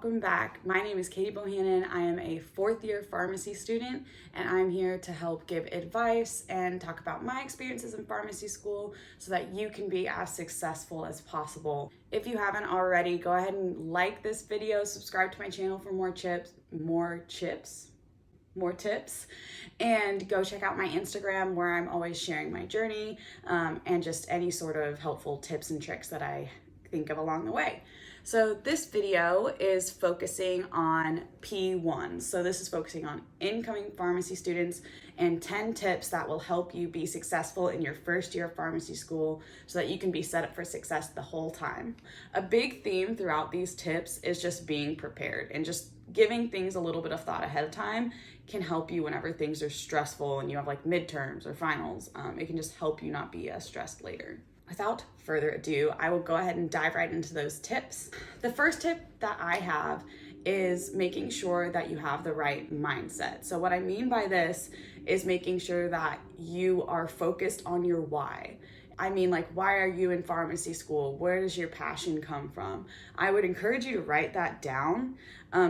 welcome back. My name is Katie Bohannon. I am a fourth year pharmacy student, and I'm here to help give advice and talk about my experiences in pharmacy school so that you can be as successful as possible. If you haven't already, go ahead and like this video, subscribe to my channel for more tips, and go check out my Instagram where I'm always sharing my journey and just any sort of helpful tips and tricks that I think of along the way. So this video is focusing on P1. So this is focusing on incoming pharmacy students and 10 tips that will help you be successful in your first year of pharmacy school so that you can be set up for success the whole time. A big theme throughout these tips is just being prepared, and just giving things a little bit of thought ahead of time can help you whenever things are stressful and you have like midterms or finals. It can just help you not be as stressed later. Without further ado, I will go ahead and dive right into those tips. The first tip that I have is making sure that you have the right mindset. So what I mean by this is making sure that you are focused on your why. I mean, like, why are you in pharmacy school? Where does your passion come from? I would encourage you to write that down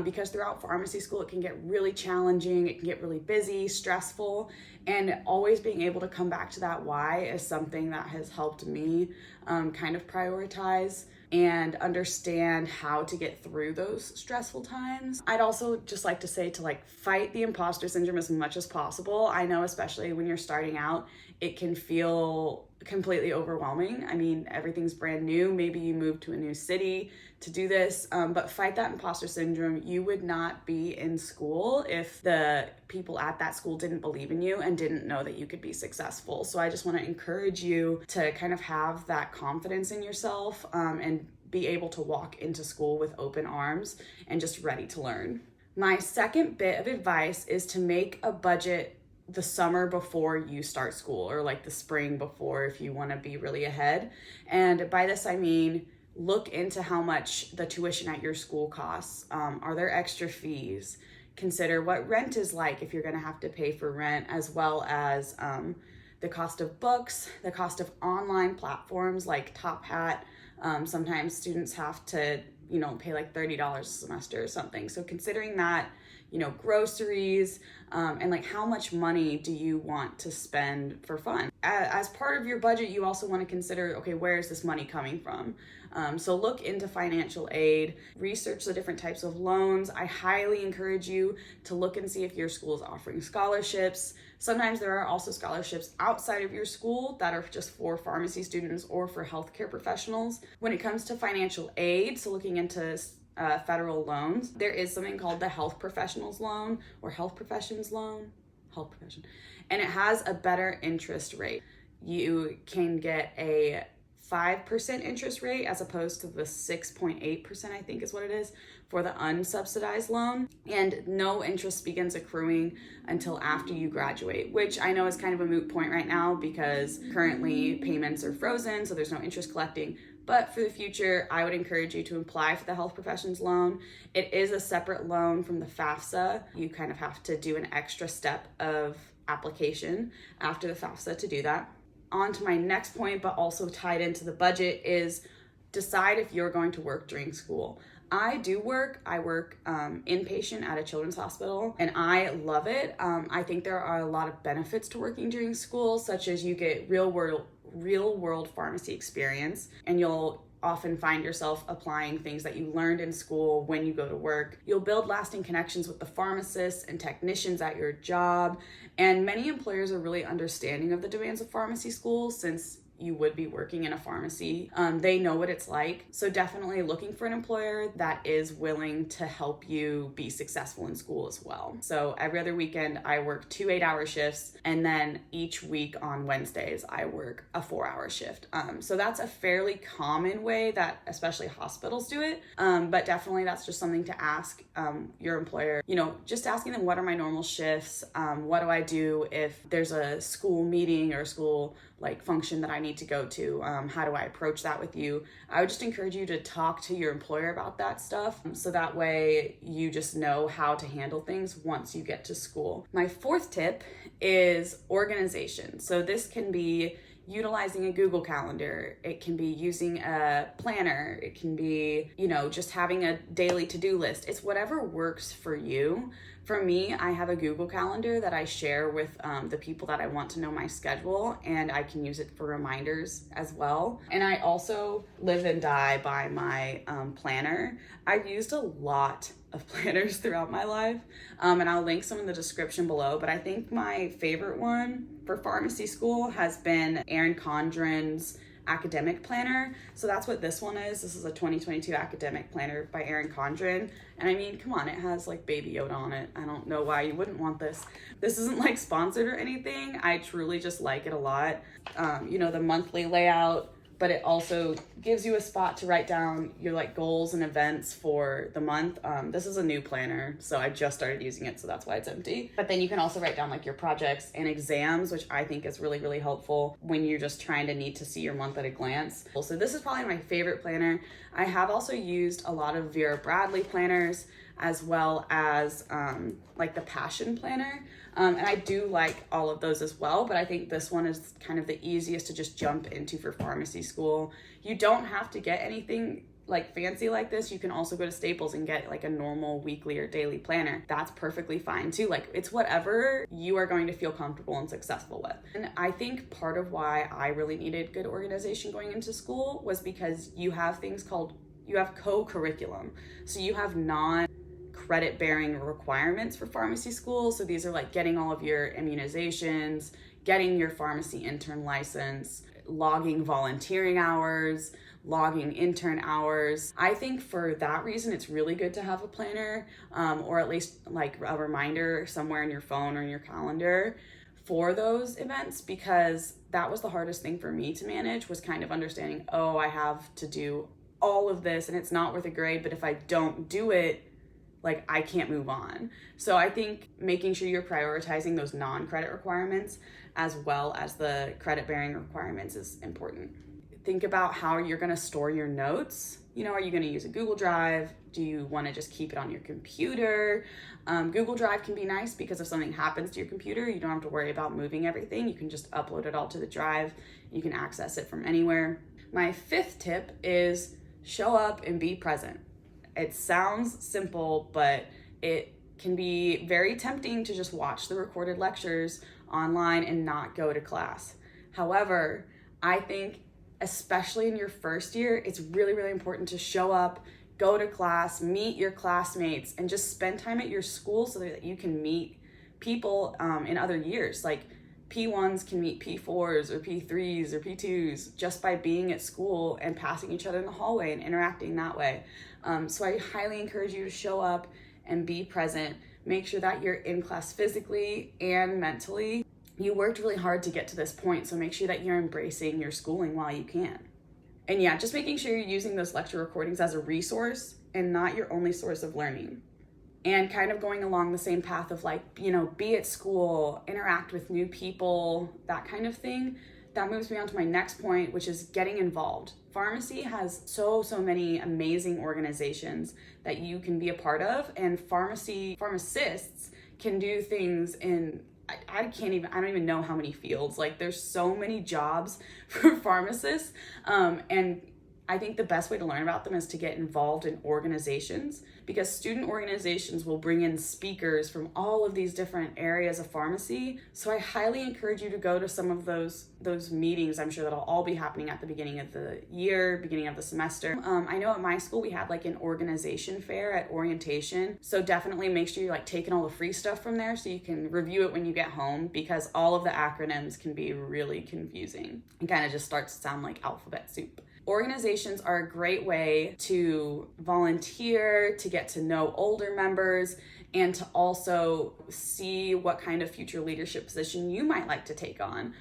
because throughout pharmacy school, it can get really challenging. It can get really busy, stressful, and always being able to come back to that why is something that has helped me kind of prioritize and understand how to get through those stressful times. I'd also just like to say to fight the imposter syndrome as much as possible. I know, especially when you're starting out, it can feel completely overwhelming. I mean, everything's brand new. Maybe you moved to a new city to do this, but fight that imposter syndrome. You would not be in school if the people at that school didn't believe in you and didn't know that you could be successful. So I just want to encourage you to kind of have that confidence in yourself and be able to walk into school with open arms and just ready to learn. My second bit of advice is to make a budget the summer before you start school, or like the spring before if you want to be really ahead. And by this I mean, look into how much the tuition at your school costs. Are there extra fees? Consider what rent is like if you're going to have to pay for rent, as well as the cost of books, the cost of online platforms like Top Hat. Sometimes students have to, pay like $30 a semester or something. So considering that, groceries, and like how much money do you want to spend for fun? As part of your budget, you also want to consider, okay, where is this money coming from? So look into financial aid, research the different types of loans. I highly encourage you to look and see if your school is offering scholarships. Sometimes there are also scholarships outside of your school that are just for pharmacy students or for healthcare professionals. When it comes to financial aid, so looking into federal loans, there is something called the Health Professionals Loan or Health Professions Loan, and it has a better interest rate. You can get a 5% interest rate as opposed to the 6.8%, I think is what it is, for the unsubsidized loan. And no interest begins accruing until after you graduate, which I know is kind of a moot point right now because currently payments are frozen, so there's no interest collecting. But for the future, I would encourage you to apply for the Health Professions Loan. It is a separate loan from the FAFSA. You kind of have to do an extra step of application after the FAFSA to do that. On to my next point, but also tied into the budget, is decide if you're going to work during school. I work inpatient at a children's hospital, and I love it. I think there are a lot of benefits to working during school, such as you get real world pharmacy experience, and you'll often find yourself applying things that you learned in school when you go to work. You'll build lasting connections with the pharmacists and technicians at your job, and many employers are really understanding of the demands of pharmacy school since you would be working in a pharmacy. They know what it's like. So definitely looking for an employer that is willing to help you be successful in school as well. So every other weekend I work 2 8-hour shifts, and then each week on Wednesdays I work a 4-hour shift. So that's a fairly common way that especially hospitals do it. But definitely that's just something to ask your employer, just asking them, what are my normal shifts? What do I do if there's a school meeting or a school function that I need to go to? How do I approach that with you? I would just encourage you to talk to your employer about that stuff, so that way you just know how to handle things once you get to school. My fourth tip is organization. So this can be utilizing a Google Calendar. It can be using a planner. It can be, just having a daily to-do list. It's whatever works for you. For me, I have a Google Calendar that I share with the people that I want to know my schedule, and I can use it for reminders as well. And I also live and die by my planner. I've used a lot of planners throughout my life, and I'll link some in the description below, but I think my favorite one for pharmacy school has been Erin Condren's academic planner. So that's what this one is. This is a 2022 academic planner by Erin Condren. And I mean, come on, it has like Baby Yoda on it. I don't know why you wouldn't want this. This isn't like sponsored or anything. I truly just like it a lot. The monthly layout, but it also gives you a spot to write down your like goals and events for the month. This is a new planner, so I just started using it, so that's why it's empty. But then you can also write down like your projects and exams, which I think is really, really helpful when you're just trying to need to see your month at a glance. So this is probably my favorite planner. I have also used a lot of Vera Bradley planners, as well as like the Passion Planner. And I do like all of those as well, but I think this one is kind of the easiest to just jump into for pharmacy school. You don't have to get anything like fancy like this. You can also go to Staples and get like a normal weekly or daily planner. That's perfectly fine too. Like, it's whatever you are going to feel comfortable and successful with. And I think part of why I really needed good organization going into school was because you have co-curriculum. So you have credit bearing requirements for pharmacy school. So these are like getting all of your immunizations, getting your pharmacy intern license, logging volunteering hours, logging intern hours. I think for that reason, it's really good to have a planner, or at least like a reminder somewhere in your phone or in your calendar for those events, because that was the hardest thing for me to manage, was kind of understanding, I have to do all of this and it's not worth a grade, but if I don't do it, like, I can't move on. So I think making sure you're prioritizing those non-credit requirements as well as the credit-bearing requirements is important. Think about how you're gonna store your notes. Are you gonna use a Google Drive? Do you wanna just keep it on your computer? Google Drive can be nice because if something happens to your computer, you don't have to worry about moving everything. You can just upload it all to the drive. You can access it from anywhere. My fifth tip is show up and be present. It sounds simple, but it can be very tempting to just watch the recorded lectures online and not go to class. However, I think especially in your first year, it's really, really important to show up, go to class, meet your classmates, and just spend time at your school so that you can meet people in other years. Like, P1s can meet P4s or P3s or P2s just by being at school and passing each other in the hallway and interacting that way. So I highly encourage you to show up and be present. Make sure that you're in class physically and mentally. You worked really hard to get to this point, so make sure that you're embracing your schooling while you can. And yeah, just making sure you're using those lecture recordings as a resource and not your only source of learning. And kind of going along the same path of like, be at school, interact with new people, that kind of thing. That moves me on to my next point, which is getting involved. Pharmacy has so many amazing organizations that you can be a part of, and pharmacists can do things in, I don't even know how many fields. Like, there's so many jobs for pharmacists, and I think the best way to learn about them is to get involved in organizations, because student organizations will bring in speakers from all of these different areas of pharmacy. So I highly encourage you to go to some of those meetings. I'm sure that'll all be happening at the beginning of the year, beginning of the semester. I know at my school we had like an organization fair at orientation. So definitely make sure you're like taking all the free stuff from there so you can review it when you get home, because all of the acronyms can be really confusing and kind of just starts to sound like alphabet soup. Organizations are a great way to volunteer, to get to know older members, and to also see what kind of future leadership position you might like to take on.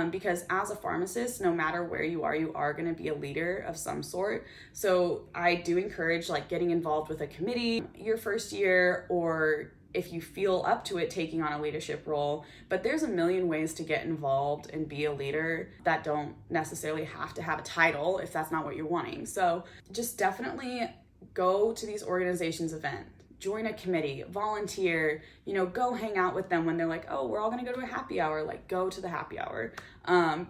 Because as a pharmacist, no matter where you are going to be a leader of some sort. So I do encourage like getting involved with a committee your first year, or if you feel up to it, taking on a leadership role. But there's a million ways to get involved and be a leader that don't necessarily have to have a title if that's not what you're wanting. So just definitely go to these organizations events. join a committee, volunteer, go hang out with them when they're like, oh, we're all gonna go to a happy hour, like go to the happy hour.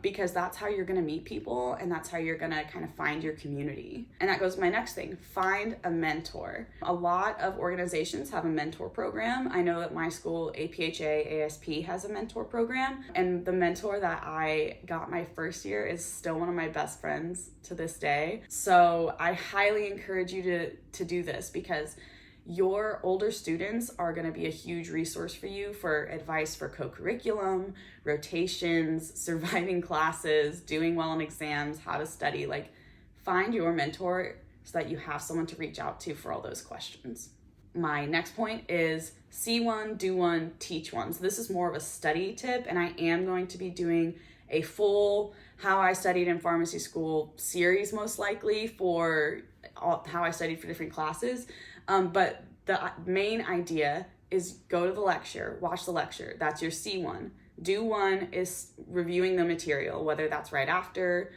Because that's how you're gonna meet people, and that's how you're gonna kind of find your community. And that goes to my next thing, find a mentor. A lot of organizations have a mentor program. I know that my school, APHA ASP, has a mentor program, and the mentor that I got my first year is still one of my best friends to this day. So I highly encourage you to do this, because your older students are going to be a huge resource for you for advice for co-curriculum, rotations, surviving classes, doing well in exams, how to study. Like, find your mentor so that you have someone to reach out to for all those questions. My next point is see one, do one, teach one. So this is more of a study tip, and I am going to be doing a full How I Studied in Pharmacy School series, most likely, for how I studied for different classes. But the main idea is go to the lecture, watch the lecture. That's your C1. Do one is reviewing the material, whether that's right after,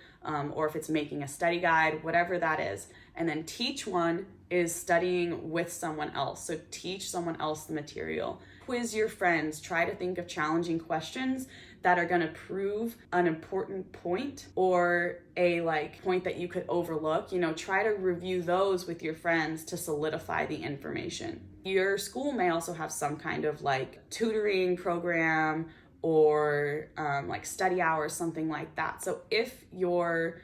or if it's making a study guide, whatever that is. And then teach one is studying with someone else. So teach someone else the material. Quiz your friends. Try to think of challenging questions that are going to prove an important point, or a point that you could overlook. Try to review those with your friends to solidify the information. Your school may also have some kind of tutoring program, or study hours, something like that. So if your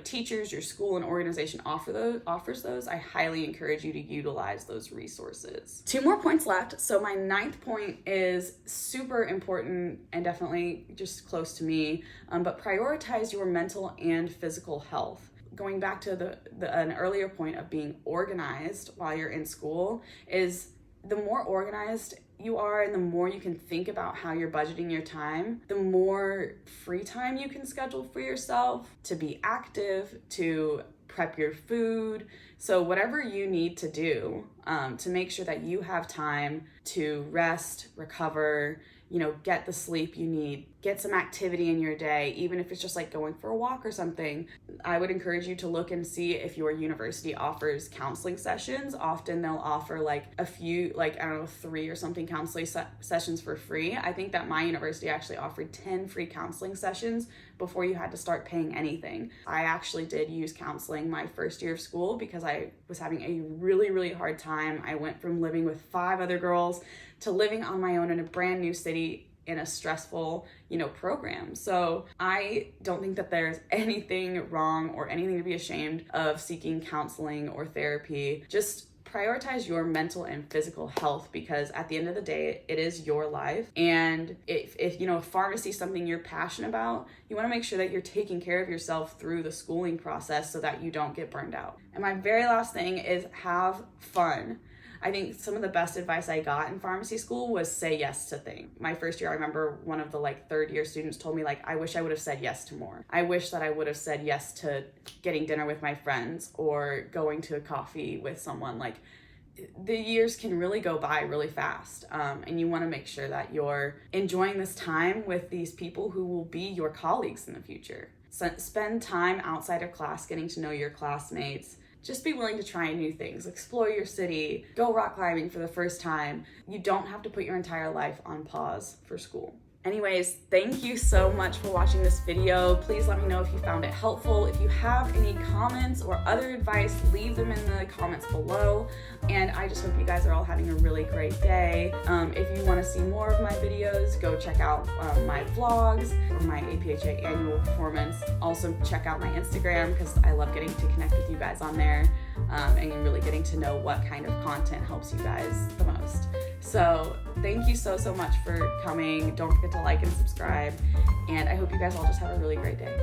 teachers, your school and organization offers those, I highly encourage you to utilize those resources. 2 more points left. So my 9th point is super important and definitely just close to me, but prioritize your mental and physical health. Going back to an earlier point of being organized while you're in school, is the more organized you are and the more you can think about how you're budgeting your time, the more free time you can schedule for yourself to be active, to prep your food. So whatever you need to do to make sure that you have time to rest, recover, get the sleep you need, get some activity in your day, even if it's just going for a walk or something. I would encourage you to look and see if your university offers counseling sessions. Often they'll offer a few, 3 or something counseling sessions for free. I think that my university actually offered 10 free counseling sessions before you had to start paying anything. I actually did use counseling my first year of school because I was having a really, really hard time. I went from living with 5 other girls to living on my own in a brand new city in a stressful, program. So I don't think that there's anything wrong or anything to be ashamed of seeking counseling or therapy. Just prioritize your mental and physical health, because at the end of the day, it is your life. And if pharmacy is something you're passionate about, you want to make sure that you're taking care of yourself through the schooling process so that you don't get burned out. And my very last thing is have fun. I think some of the best advice I got in pharmacy school was say yes to things. My first year, I remember one of the 3rd year students told me I wish I would have said yes to more. I wish that I would have said yes to getting dinner with my friends or going to a coffee with someone. The years can really go by really fast, and you want to make sure that you're enjoying this time with these people who will be your colleagues in the future. So spend time outside of class getting to know your classmates. Just be willing to try new things, explore your city, go rock climbing for the first time. You don't have to put your entire life on pause for school. Anyways, thank you so much for watching this video. Please let me know if you found it helpful. If you have any comments or other advice, leave them in the comments below. And I just hope you guys are all having a really great day. If you want to see more of my videos, go check out my vlogs or my APHA annual performance. Also check out my Instagram, because I love getting to connect with you guys on there, and really getting to know what kind of content helps you guys the most. So thank you so much for coming. Don't forget to like and subscribe, and I hope you guys all just have a really great day.